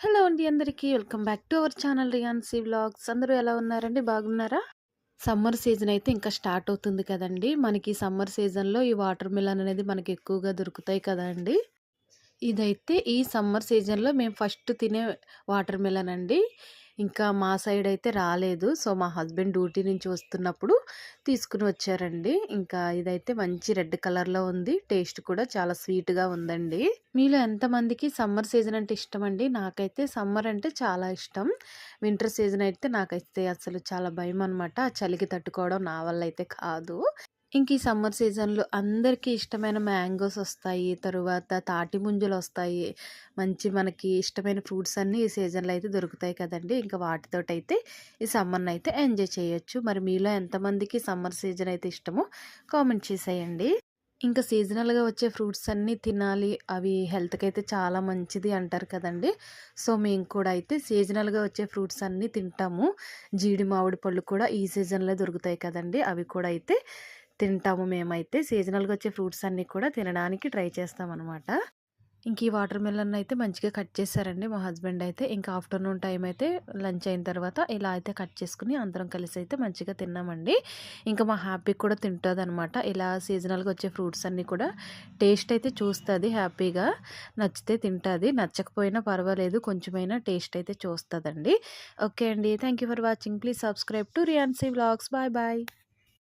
Hello అండి అందరికీ. Welcome back to our channel Riyansi vlogs. అందరూ ఎలా ఉన్నారండి? బాగున్నారా? సమ్మర్ సీజన్ అయితే ఇంకా స్టార్ట్ అవుతుంది కదండీ! మనకి సమ్మర్ సీజన్‌లో ఈ వాటర్ మిలన్ అనేది మనకి ఎక్కువగా దొరుకుతాయి కదండీ! ఇదైతే ఈ సమ్మర్ సీజన్‌లో మేము ఫస్ట్ తినే వాటర్ మిలన్ అండి. ఇంకా మా సైడ్ అయితే రాలేదు. సో, మా హస్బెండ్ డ్యూటీ నుంచి వస్తున్నప్పుడు తీసుకొని వచ్చారండి. ఇంకా ఇదైతే మంచి రెడ్ కలర్‌లో ఉంది. టేస్ట్ కూడా చాలా స్వీట్‌గా ఉందండి. మీలో ఎంతమందికి సమ్మర్ సీజన్ అంటే ఇష్టమండి? నాకైతే సమ్మర్ అంటే చాలా ఇష్టం. వింటర్ సీజన్ అయితే నాకైతే అసలు చాలా భయమనమాట. ఆ చలికి తట్టుకోవడం నా వల్ల అయితే కాదు. ఇంక ఈ సమ్మర్ సీజన్‌లో అందరికీ ఇష్టమైన మ్యాంగోస్ ఒస్తాయి. తరువాత తాటి ముంజలొస్తాయి. మంచి మనకి ఇష్టమైన ఫ్రూట్స్ అన్నీ ఈ సీజన్‌లో అయితే దొరుకుతాయి కదండీ! ఇంక వాటితోటైతే ఈ సమ్మర్‌నయితే ఎంజాయ్ చేయొచ్చు. మరి మీలో ఎంతమందికి సమ్మర్ సీజన్ అయితే ఇష్టమో కామెంట్ చేసేయండి. ఇంకా సీజనల్‌గా వచ్చే ఫ్రూట్స్ అన్నీ తినాలి. అవి హెల్త్‌కైతే చాలా మంచిది అంటారు కదండీ! సో, మేము కూడా అయితే సీజనల్‌గా వచ్చే ఫ్రూట్స్ అన్నీ తింటాము. జీడి మామిడి పళ్ళు కూడా ఈ సీజన్‌లో దొరుకుతాయి కదండీ! అవి కూడా అయితే తింటాము మేమైతే. సీజనల్‌గా వచ్చే ఫ్రూట్స్ అన్నీ కూడా తినడానికి ట్రై చేస్తామనమాట. ఇంక ఈ వాటర్ మిలన్ అయితే మంచిగా కట్ చేశారండి మా హస్బెండ్ అయితే. ఇంకా ఆఫ్టర్‌నూన్ టైమ్ అయితే లంచ్ అయిన తర్వాత ఇలా అయితే కట్ చేసుకొని అందరం కలిసి అయితే మంచిగా తిన్నామండి. ఇంకా మా హ్యాపీ కూడా తింటదనమాట. ఇలా సీజనల్‌గా వచ్చే ఫ్రూట్స్ అన్నీ కూడా టేస్ట్ అయితే చూస్తది హ్యాపీగా. నచ్చితే తింటది. నచ్చకపోయినా పర్వాలేదు కొంచెమైనా టేస్ట్ అయితే చూస్తదండి. ఓకే అండి. Thank you for watching. Please subscribe to Riyansi vlogs. Bye bye.